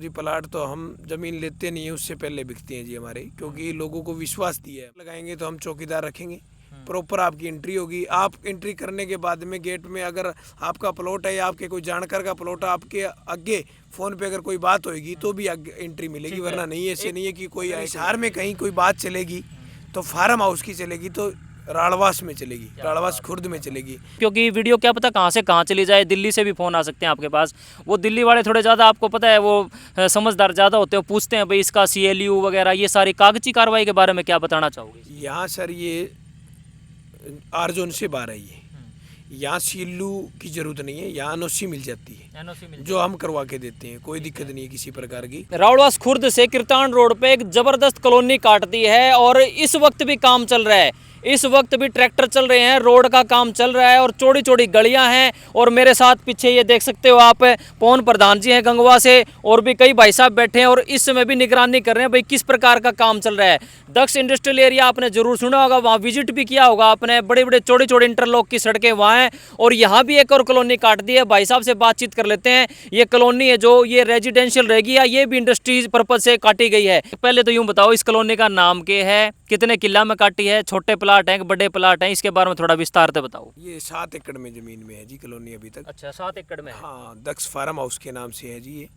जी, plot तो हम जमीन लेते नहीं है उससे पहले बिकती हैं जी हमारे, क्योंकि लोगों को विश्वास दिया है। लगाएंगे तो हम चौकीदार रखेंगे, प्रॉपर आपकी एंट्री होगी। आप एंट्री करने के बाद में गेट में अगर आपका प्लॉट है या आपके कोई जानकार का प्लॉट है, आपके आगे फोन पे अगर कोई बात होगी तो भी आगे एंट्री मिलेगी, वरना नहीं। ऐसे नहीं है कि कोई शहर में कहीं कोई बात चलेगी तो फार्म हाउस की चलेगी, तो राड़वास में चलेगी, राड़वास खुर्द में चलेगी। क्योंकि वीडियो क्या पता कहाँ से कहाँ चली जाए, दिल्ली से भी फ़ोन आ सकते हैं आपके पास। वो दिल्ली वाले थोड़े ज़्यादा, आपको पता है, वो समझदार ज़्यादा होते हैं, पूछते हैं भाई इसका CLU वगैरह ये सारी कागजी कार्रवाई के बारे में क्या बताना चाहोगे? यहाँ सर ये आर जोन से बाहर है, ये यहाँ CLU की जरूरत नहीं है, यहाँ NOC मिल जाती है, जो हम करवा के देते हैं, कोई दिक्कत नहीं है किसी प्रकार की। रावड़वास खुर्द से किरतान रोड पे एक जबरदस्त कॉलोनी काट दी है और इस वक्त भी काम चल रहा है, इस वक्त भी ट्रैक्टर चल रहे हैं, रोड का काम चल रहा है और चौड़ी चौड़ी गलियां हैं। और मेरे साथ पीछे ये देख सकते हो आप, पवन प्रधान जी हैं गंगवा से, और भी कई भाई साहब बैठे हैं और इस समय भी निगरानी कर रहे हैं भाई किस प्रकार का काम चल रहा है। दक्ष इंडस्ट्रियल एरिया आपने जरूर सुना होगा, वहाँ विजिट भी किया होगा आपने। बड़े बड़े चौड़े चौड़े इंटरलॉक की सड़कें वहाँ हैं और यहाँ भी एक और कॉलोनी काट दी है। भाई साहब से बातचीत कर लेते हैं। ये कॉलोनी है जो ये रेजिडेंशियल रहेगी या ये भी इंडस्ट्रीज पर्पज से काटी गई है? पहले तो यूँ बताओ इस कॉलोनी का नाम क्या है, कितने किला में काटी है, छोटे प्लाट हैं बड़े प्लाट हैं, इसके बारे में थोड़ा विस्तार से बताओ। ये 7 एकड़ में जमीन में है जी कॉलोनी अभी तक। अच्छा, 7 एकड़ में? हाँ, दक्ष फार्म हाउस के नाम से है जी ये।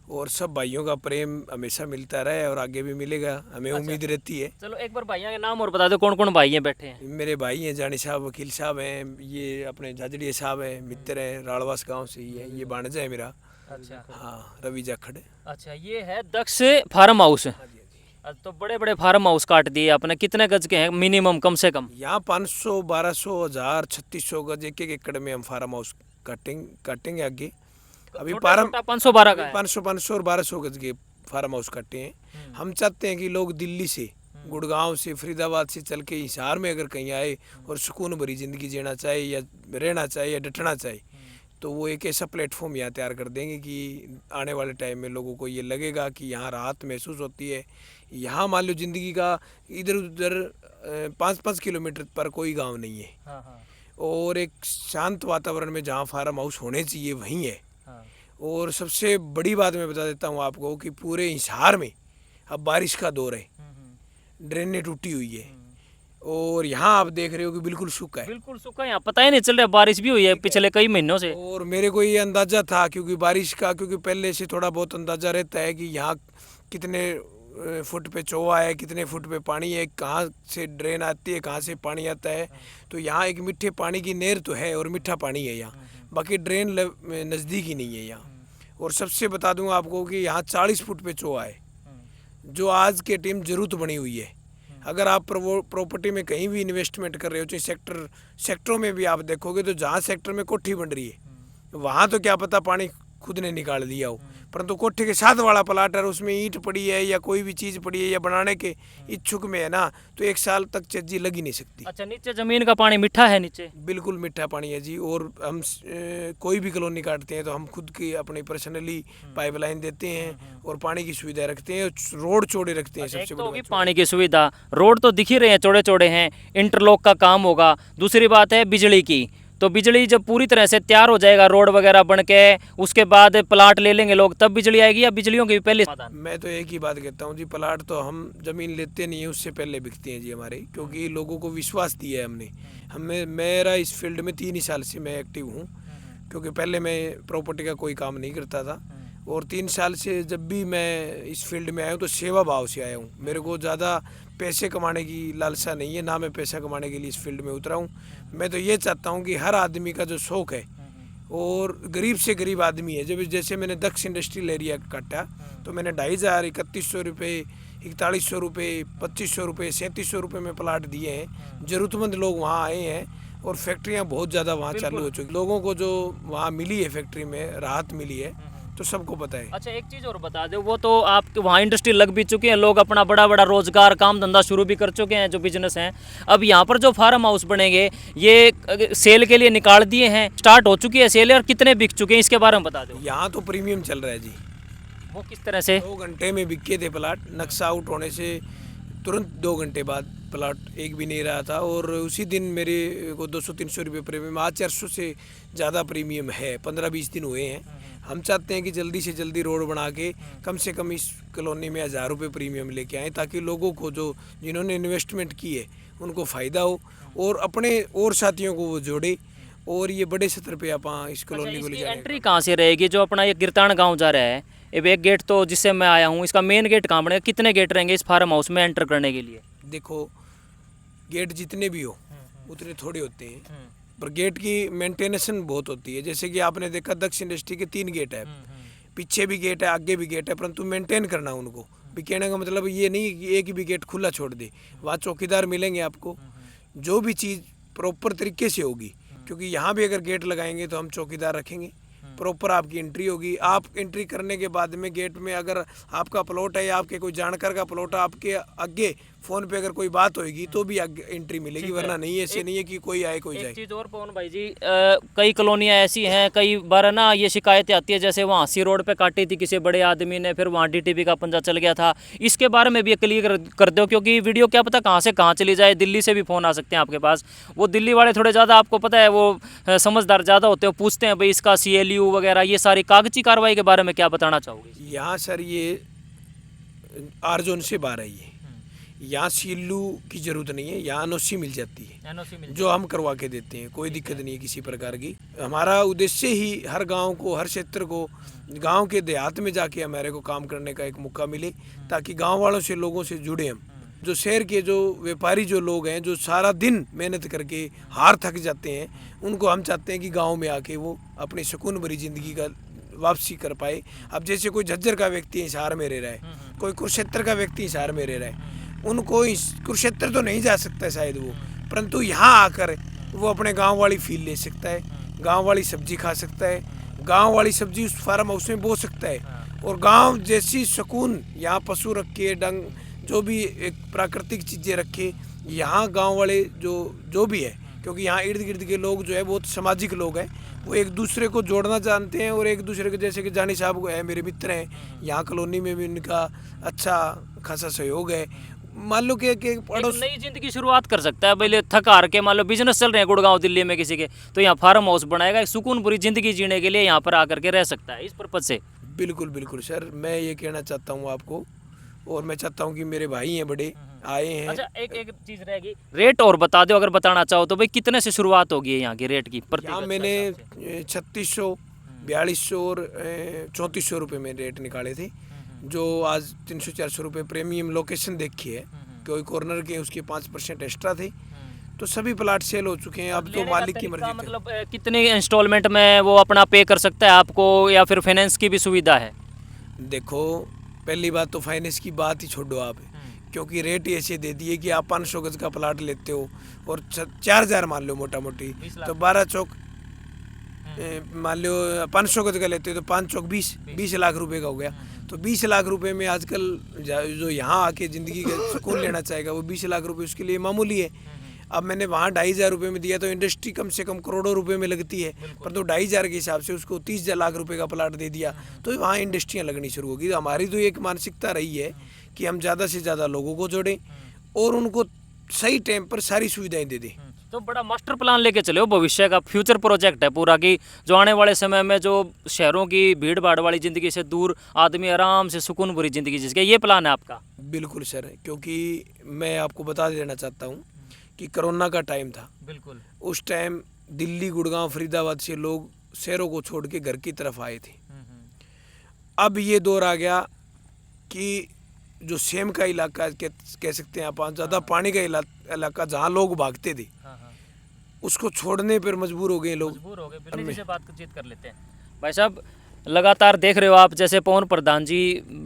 और सब भाइयों का प्रेम हमेशा मिलता रहे और आगे भी मिलेगा, हमें उम्मीद रहती है। चलो एक बार भाइयों के नाम और बता दो, कौन कौन भाई हैं बैठे हैं? मेरे भाई हैं, जानी साहब वकील साहब हैं, ये अपने झाजड़िया साहब हैं, मित्र हैं, राड़वास गांव से ही है, ये भांजा है मेरा। अच्छा हाँ, रवि जाखड़। अच्छा, ये है दक्ष फार्म हाउस। तो बड़े बड़े फार्म हाउस काट दिए आपने, कितने गज के हैं मिनिमम, कम से कम? यहाँ 500, 1200, 1000, 3600 गज एक एक एकड़ में हम फार्म हाउस काटेंगे आगे। अभी 512 का है। 500 और 1200 गज के फार्म हाउस काटे हैं। हम चाहते हैं कि लोग दिल्ली से, गुड़गांव से, फरीदाबाद से चल के हिसार में अगर कहीं आए और सुकून भरी ज़िंदगी जीना चाहे या रहना चाहे या डटना चाहे, तो वो एक ऐसा प्लेटफॉर्म यहाँ तैयार कर देंगे कि आने वाले टाइम में लोगों को ये लगेगा कि यहाँ राहत महसूस होती है। यहाँ मान लो ज़िंदगी का इधर उधर 5-5 किलोमीटर पर कोई गांव नहीं है। हाँ, हाँ। और एक शांत वातावरण में जहाँ फार्म हाउस होने चाहिए वहीं है। हाँ। और सबसे बड़ी बात मैं बता देता हूँ आपको कि पूरे हिसार में अब बारिश का दौर है, ड्रेनें टूटी हुई है और यहाँ आप देख रहे हो कि बिल्कुल सूखा है। बिल्कुल सूखा है, यहाँ पता ही नहीं चल रहा, बारिश भी हुई है पिछले कई महीनों से। और मेरे को ये अंदाजा था क्योंकि बारिश का, क्योंकि पहले से थोड़ा बहुत अंदाजा रहता है कि यहाँ कितने फुट पे चौवा है, कितने फुट पे पानी है, कहाँ से ड्रेन आती है, कहाँ से पानी आता है। तो यहाँ एक मीठे पानी की नहर तो है और मीठा पानी है यहाँ, बाकी ड्रेन नज़दीक ही नहीं है यहाँ। और सबसे बता दूँ आपको कि यहाँ 40 फुट पे चौवा है, जो आज के टाइम जरूरत बनी हुई है। अगर आप प्रॉपर्टी में कहीं भी इन्वेस्टमेंट कर रहे हो, चाहे सेक्टरों में भी आप देखोगे, तो जहाँ सेक्टर में कोठी बन रही है वहाँ तो क्या पता पानी खुद ने निकाल दिया हो, परंतु कोठे के साथ वाला प्लाट है, उसमें ईंट पड़ी है या कोई भी चीज़ पड़ी है या बनाने के इच्छुक में है ना, तो 1 साल तक चज्जी लग ही नहीं सकती। अच्छा, नीचे जमीन का पानी मीठा है नीचे? बिल्कुल मीठा पानी है जी। और हम कोई भी कॉलोनी काटते हैं तो हम खुद की अपनी पर्सनली पाइपलाइन देते हैं और पानी की सुविधा रखते हैं, रोड चौड़े रखते हैं। सबसे बड़ी बात पानी की सुविधा, रोड तो दिख ही रहे हैं, चौड़े चौड़े हैं, इंटरलॉक का काम होगा। दूसरी बात है बिजली की, तो बिजली जब पूरी तरह से तैयार हो जाएगा, रोड वगैरह बन के, उसके बाद प्लाट ले लेंगे लोग, तब बिजली आएगी या बिजलियों की भी पहले? मैं तो एक ही बात कहता हूँ जी, प्लाट तो हम जमीन लेते नहीं है उससे पहले बिकते हैं जी हमारे, क्योंकि लोगों को विश्वास दिया है हमने। मेरा इस फील्ड में 3 ही साल से मैं एक्टिव हूँ, क्योंकि पहले मैं प्रॉपर्टी का कोई काम नहीं करता था। और 3 साल से जब भी मैं इस फील्ड में आया हूँ तो सेवा भाव से आया हूँ। मेरे को ज़्यादा पैसे कमाने की लालसा नहीं है, ना मैं पैसा कमाने के लिए इस फील्ड में उतरा हूँ। मैं तो ये चाहता हूँ कि हर आदमी का जो शौक़ है, और गरीब से गरीब आदमी है, जब जैसे मैंने दक्ष इंडस्ट्रियल एरिया काटा तो मैंने 2500, 3100 रुपये, 4100 रुपये, 2500 रुपये, 3700 रुपये में प्लाट दिए हैं। ज़रूरतमंद लोग वहाँ आए हैं और फैक्ट्रियाँ बहुत ज़्यादा वहाँ चालू हो चुकी। लोगों को जो वहाँ मिली है फैक्ट्री में राहत मिली है, तो सबको पता है। अच्छा, एक चीज़ और बता दो, वो तो आप वहाँ इंडस्ट्री लग भी चुकी है, लोग अपना बड़ा बड़ा रोजगार काम धंधा शुरू भी कर चुके हैं, जो बिजनेस हैं। अब यहाँ पर जो फार्म हाउस बनेंगे ये सेल के लिए निकाल दिए हैं, स्टार्ट हो चुकी है सेल, और कितने बिक चुके हैं इसके बारे में बता दो। यहाँ तो प्रीमियम चल रहा है जी। वो किस तरह से? 2 घंटे में बिके थे प्लाट, नक्शा आउट होने से तुरंत 2 घंटे बाद प्लाट एक भी नहीं रहा था, और उसी दिन मेरे को 200-300 रुपये प्रीमियम, आज 400 से ज़्यादा प्रीमियम है। 15-20 दिन हुए हैं, हम चाहते हैं कि जल्दी से जल्दी रोड बना के कम से कम इस कॉलोनी में 1000 रुपये प्रीमियम लेके आएँ, ताकि लोगों को जो जिन्होंने इन्वेस्टमेंट की है उनको फ़ायदा हो और अपने और साथियों को वो जोड़े और ये बड़े स्तर पे आप इस कॉलोनी को ले जाएंगे। एंट्री कहाँ से रहेगी? जो अपना ये गिरतान गांव जा रहा है, ये एक गेट तो जिससे मैं आया हूँ, इसका मेन गेट कहाँ बनेगा? कितने गेट रहेंगे इस फार्म हाउस में एंटर करने के लिए? देखो, गेट जितने भी हो उतने थोड़े होते हैं, पर गेट की मेंटेनेंस बहुत होती है। जैसे कि आपने देखा दक्ष इंडस्ट्री के 3 गेट है, पीछे भी गेट है, आगे भी गेट है, परंतु मेंटेन करना उनको भी। कहने का मतलब ये नहीं कि एक भी गेट खुला छोड़ दे, वहाँ चौकीदार मिलेंगे आपको, जो भी चीज़ प्रॉपर तरीके से होगी। क्योंकि यहाँ भी अगर गेट लगाएंगे तो हम चौकीदार रखेंगे, प्रॉपर आपकी एंट्री होगी। आप एंट्री करने के बाद में गेट में अगर आपका प्लॉट है या आपके कोई जानकार का प्लॉट है, आपके आगे फ़ोन पे अगर कोई बात होगी तो भी आगे एंट्री मिलेगी, वरना नहीं। ऐसे नहीं है कि कोई आए कोई जाए। एक चीज़ और पवन भाई जी, कई कॉलोनियाँ ऐसी हैं, कई बार ना ये शिकायतें आती है, जैसे वहाँ सी रोड पे काटी थी किसी बड़े आदमी ने, फिर वहाँ डीटीपी का पंजा चल गया था। इसके बारे में भी क्लियर कर दो, क्योंकि वीडियो क्या पता कहाँ से कहाँ चली जाए। दिल्ली से भी फ़ोन आ सकते हैं आपके पास। वो दिल्ली वाले थोड़े ज़्यादा, आपको पता है, वो समझदार ज़्यादा होते हैं, पूछते हैं भाई इसका CLU वगैरह, ये सारी कागजी कार्रवाई के बारे में क्या बताना चाहोगे? यहाँ सर ये आर जोन से बाहर है, ये यहाँ CLU की ज़रूरत नहीं है, यहाँ NOC मिल जाती है, जो हम करवा के देते हैं। कोई दिक्कत नहीं है किसी प्रकार की। हमारा उद्देश्य ही हर गांव को, हर क्षेत्र को, गांव के देहात में जाके हमारे को काम करने का एक मौका मिले, ताकि गांव वालों से, लोगों से जुड़े हम। जो शहर के जो व्यापारी जो लोग हैं, जो सारा दिन मेहनत करके हार थक जाते हैं, उनको हम चाहते हैं कि गाँव में आके वो अपनी सुकून भरी ज़िंदगी का वापसी कर पाए। अब जैसे कोई झज्जर का व्यक्ति हिसार में रह रहा है, कोई कुरुक्षेत्र का व्यक्ति हिसार में रह रहा है, उनको इस कुरुक्षेत्र तो नहीं जा सकता शायद वो, परंतु यहाँ आकर वो अपने गांव वाली फील ले सकता है, गांव वाली सब्जी खा सकता है, गांव वाली सब्जी उस फार्म हाउस में बो सकता है, और गांव जैसी सुकून यहाँ पशु रखे, डंग, जो भी एक प्राकृतिक चीज़ें रखे यहाँ गांव वाले जो भी है। क्योंकि यहाँ इर्द गिर्द के लोग जो है बहुत सामाजिक लोग हैं, वो एक दूसरे को जोड़ना जानते हैं, और एक दूसरे के, जैसे कि जानी साहब को है, मेरे मित्र हैं, यहाँ कॉलोनी में भी उनका अच्छा खासा सहयोग है। मान लो कि पड़ोस नई जिंदगी शुरुआत कर सकता है। पहले थक हार के, मान लो बिजनेस चल रहे हैं गुड़गांव दिल्ली में किसी के, तो यहाँ फार्म हाउस बनाएगा, एक सुकून पूरी जिंदगी जीने के लिए यहाँ पर आकर के रह सकता है, इस पर्पज से। बिल्कुल बिल्कुल सर, मैं ये कहना चाहता हूँ आपको, और मैं चाहता हूँ कि मेरे भाई हैं बड़े आए हैं। अच्छा, एक चीज़ रहेगी, रेट और बता दो अगर बताना चाहो तो भाई, कितने से शुरुआत होगी यहाँ की रेट की? यहाँ मैंने 3600, 4200 और 3400 रुपये में रेट निकाले थे, जो आज 300-400 रुपये प्रीमियम लोकेशन देखी है, कोई कॉर्नर के उसके 5% एक्स्ट्रा थे, तो सभी प्लाट सेल हो चुके हैं। अब तो मालिक की मर्जी। मतलब कितने इंस्टॉलमेंट में वो अपना पे कर सकता है आपको, या फिर फाइनेंस की भी सुविधा है? देखो, पहली बात तो फाइनेंस की बात ही छोड़ो आप, क्योंकि रेट ऐसे दे दिए कि आप 500 गज का प्लाट लेते हो और 4000 मान लो मोटा मोटी, तो 12 चौक मान लो 500 गज का लेते हो तो 5 चौक 20 लाख रुपए का हो गया। तो 20 लाख रुपए में आजकल जो यहाँ आके ज़िंदगी का सुकून लेना चाहेगा, वो 20 लाख रुपए उसके लिए मामूली है। अब मैंने वहाँ 2500 रुपये में दिया, तो इंडस्ट्री कम से कम करोड़ों रुपए में लगती है, पर तो 2500 के हिसाब से उसको 30 लाख रुपए का प्लाट दे दिया, तो वहाँ इंडस्ट्रियाँ लगनी शुरू होगी। तो हमारी तो एक मानसिकता रही है कि हम ज़्यादा से ज़्यादा लोगों को जोड़ें और उनको सही टाइम पर सारी सुविधाएं दे दें। तो बड़ा मास्टर प्लान लेके चले हो, भविष्य का फ्यूचर प्रोजेक्ट है पूरा, कि जो आने वाले समय में जो शहरों की भीड़ भाड़ वाली ज़िंदगी से दूर आदमी आराम से सुकून भरी ज़िंदगी जिसके, ये प्लान है आपका? बिल्कुल सर, क्योंकि मैं आपको बता देना चाहता हूँ कि कोरोना का टाइम था। बिल्कुल। उस टाइम दिल्ली, गुड़गांव, फरीदाबाद से लोग शहरों को छोड़ के घर की तरफ आए थे। अब ये दौर आ गया कि जो सेम का इलाका कह सकते हैं आप, ज़्यादा पानी का इलाका जहाँ लोग भागते थे, उसको छोड़ने पर मजबूर हो गए लोग। मजबूर हो गए। बिल्कुल, से बातचीत कर लेते हैं। भाई साहब, लगातार देख रहे हो आप, जैसे पवन प्रधान जी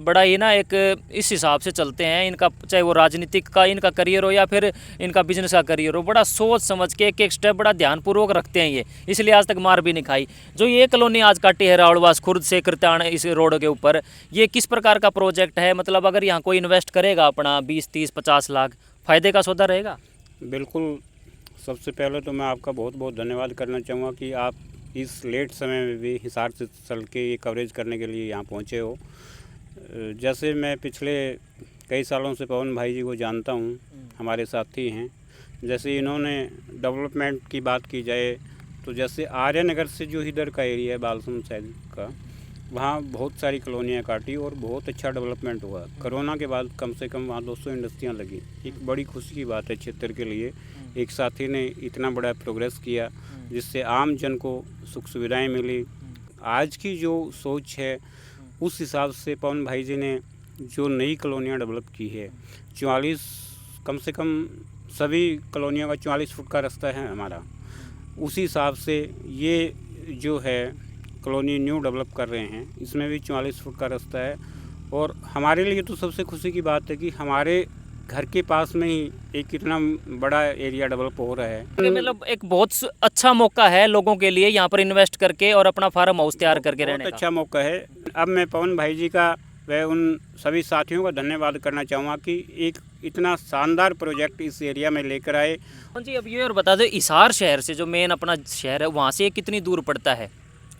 बड़ा ही ना एक इस हिसाब से चलते हैं, इनका चाहे वो राजनीतिक का इनका करियर हो या फिर इनका बिजनेस का करियर हो, बड़ा सोच समझ के एक एक स्टेप बड़ा ध्यानपूर्वक रखते हैं ये, इसलिए आज तक मार भी नहीं खाई। जो ये कॉलोनी आज काटी है रावड़वास खुर्द से कीरतान इस रोड के ऊपर, ये किस प्रकार का प्रोजेक्ट है? मतलब अगर यहाँ कोई इन्वेस्ट करेगा अपना 20-30-50 लाख, फ़ायदे का सौदा रहेगा? बिल्कुल। सबसे पहले तो मैं आपका बहुत बहुत धन्यवाद करना चाहूँगा कि आप इस लेट समय में भी हिसार से चल के ये कवरेज करने के लिए यहाँ पहुँचे हो। जैसे मैं पिछले कई सालों से पवन भाई जी को जानता हूँ, हमारे साथी हैं। जैसे इन्होंने डेवलपमेंट की बात की जाए तो जैसे आर्यनगर से जो इधर का एरिया है बालसुन साइड का, वहाँ बहुत सारी कॉलोनियाँ काटी और बहुत अच्छा डेवलपमेंट हुआ। कोरोना के बाद कम से कम वहाँ 200 इंडस्ट्रियाँ लगी। एक बड़ी खुशी की बात है क्षेत्र के लिए। एक साथी ने इतना बड़ा प्रोग्रेस किया जिससे आम जन को सुख सुविधाएं मिली। आज की जो सोच है उस हिसाब से पवन भाई जी ने जो नई कॉलोनियाँ डेवलप की है, 44 कम से कम सभी कॉलोनियों का 44 फुट का रास्ता है हमारा। उसी हिसाब से ये जो है कॉलोनी न्यू डेवलप कर रहे हैं, इसमें भी 44 फुट का रास्ता है। और हमारे लिए तो सबसे खुशी की बात है कि हमारे घर के पास में ही एक इतना बड़ा एरिया डेवलप हो रहा है। मतलब एक बहुत अच्छा मौका है लोगों के लिए यहाँ पर इन्वेस्ट करके और अपना फार्म हाउस तैयार करके रहने बहुत का। अच्छा मौका है। अब मैं पवन भाई जी का व उन सभी साथियों का धन्यवाद करना चाहूँगा कि एक इतना शानदार प्रोजेक्ट इस एरिया में लेकर आए। जी अब ये और बता दो, हिसार शहर से जो मेन अपना शहर है वहाँ से कितनी दूर पड़ता है?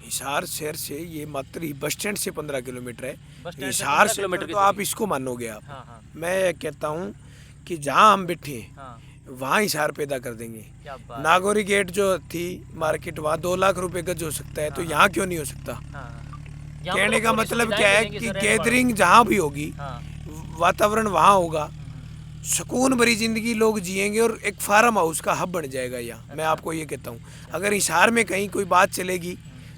हिसार शहर से ये मात्र ही बस स्टैंड से 15 किलोमीटर है। बस स्टैंड से हिसार 15 से किलोमीटर की तो आप इसको मानोगे आप। हाँ हाँ मैं कहता हूँ कि जहाँ हम बैठे हैं हाँ, वहाँ हिसार पैदा कर देंगे। क्या बात। नागौरी गेट जो थी मार्केट, वहाँ 2 लाख रुपए गज हो सकता है, तो यहाँ क्यों नहीं हो सकता? हाँ, यहाँ कहने पर का पूरी मतलब सुविधाएं क्या है मिलेंगी कि सर, रहने गैदरिंग जहाँ भी होगी, हाँ, वातावरण वहाँ होगा, सुकून भरी जिंदगी लोग जिएंगे और एक फार्म हाउस का हब बन जाएगा यहाँ। मैं आपको ये कहता हूँ, अगर हिसार में कहीं कोई बात चलेगी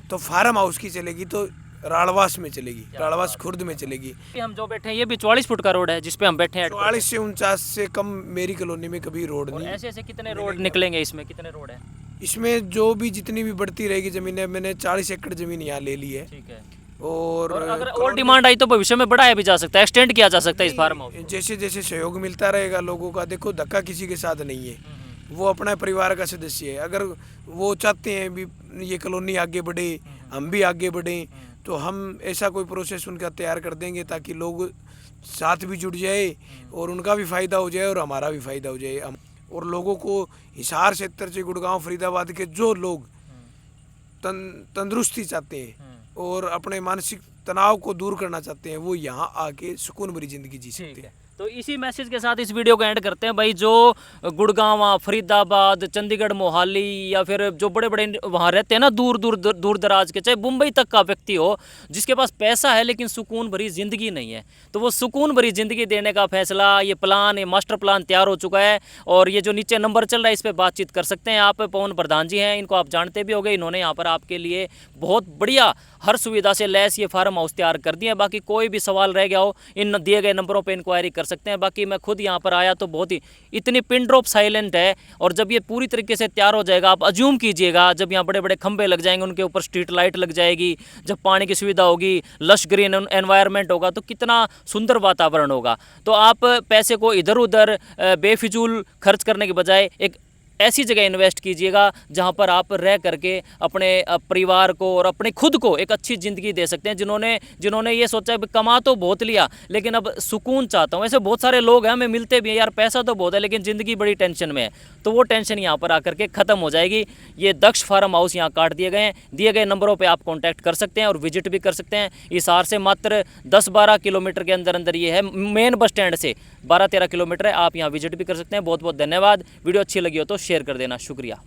तो फार्म हाउस की चलेगी, तो राड़वास में चलेगी, राड़वास खुर्द में चलेगी। ये हम जो बैठे हैं ये भी 44 फुट का रोड है जिस पे हम बैठे हैं। 44 से 49 से कम मेरी कॉलोनी में कभी रोड और नहीं। ऐसे ऐसे कितने रोड निकलेंगे इसमें, कितने रोड है? इसमें जो भी जितनी भी बढ़ती रहेगी जमीन है, मैंने 40 एकड़ जमीन यहाँ ले ली है। ठीक है। और और अगर और डिमांड आई तो भविष्य में बढ़ाया भी जा सकता है, एक्सटेंड किया जा सकता है इस फार्म हाउस। जैसे जैसे सहयोग मिलता रहेगा लोगों का, देखो धक्का किसी के साथ नहीं है, वो अपना परिवार का सदस्य है। अगर वो चाहते हैं भी ये कॉलोनी आगे बढ़े, हम भी आगे बढ़ें, तो हम ऐसा कोई प्रोसेस उनका तैयार कर देंगे ताकि लोग साथ भी जुड़ जाए और उनका भी फ़ायदा हो जाए और हमारा भी फ़ायदा हो जाए। और लोगों को हिसार क्षेत्र से गुड़गांव फरीदाबाद के जो लोग तंदुरुस्ती चाहते हैं और अपने मानसिक तनाव को दूर करना चाहते हैं, वो यहाँ आके सुकून भरी ज़िंदगी जी सकते हैं। तो इसी मैसेज के साथ इस वीडियो को एंड करते हैं भाई। जो गुड़गांव, फरीदाबाद, चंडीगढ़, मोहाली या फिर जो बड़े बड़े वहाँ रहते हैं ना, दूर दराज के, चाहे मुंबई तक का व्यक्ति हो जिसके पास पैसा है लेकिन सुकून भरी ज़िंदगी नहीं है, तो वो सुकून भरी ज़िंदगी देने का फैसला, ये प्लान, ये मास्टर प्लान तैयार हो चुका है। और ये जो नीचे नंबर चल रहा है इस पर बातचीत कर सकते हैं आप। पवन प्रधान जी हैं, इनको आप जानते भी होंगे। इन्होंने यहाँ पर आपके लिए बहुत बढ़िया हर सुविधा से लैस ये फार्म हाउस तैयार कर दिए। बाकी कोई भी सवाल रह गया हो इन दिए गए नंबरों पे इंक्वायरी कर सकते हैं। बाकी मैं खुद यहाँ पर आया तो बहुत ही इतनी पिन ड्रॉप साइलेंट है, और जब ये पूरी तरीके से तैयार हो जाएगा, आप अज्यूम कीजिएगा जब यहाँ बड़े बड़े खंभे लग जाएंगे, उनके ऊपर स्ट्रीट लाइट लग जाएगी, जब पानी की सुविधा होगी, लश ग्रीन एनवायरनमेंट होगा, तो कितना सुंदर वातावरण होगा। तो आप पैसे को इधर उधर बेफिजूल खर्च करने के बजाय एक ऐसी जगह इन्वेस्ट कीजिएगा जहां पर आप रह करके अपने परिवार को और अपने खुद को एक अच्छी ज़िंदगी दे सकते हैं। जिन्होंने ये सोचा है कमा तो बहुत लिया लेकिन अब सुकून चाहता हूं, ऐसे बहुत सारे लोग हैं, हमें मिलते भी हैं, यार पैसा तो बहुत है लेकिन ज़िंदगी बड़ी टेंशन में है, तो वो टेंशन यहाँ पर आकर के ख़त्म हो जाएगी। ये दक्ष फार्म हाउस यहाँ काट दिए गए हैं। दिए गए नंबरों पर आप कॉन्टैक्ट कर सकते हैं और विजिट भी कर सकते हैं। हिसार से मात्र 10-12 किलोमीटर के अंदर ये है, मेन बस स्टैंड से 12-13 किलोमीटर है। आप यहाँ विजिट भी कर सकते हैं। बहुत बहुत धन्यवाद। वीडियो अच्छी लगी हो तो शेयर कर देना। शुक्रिया।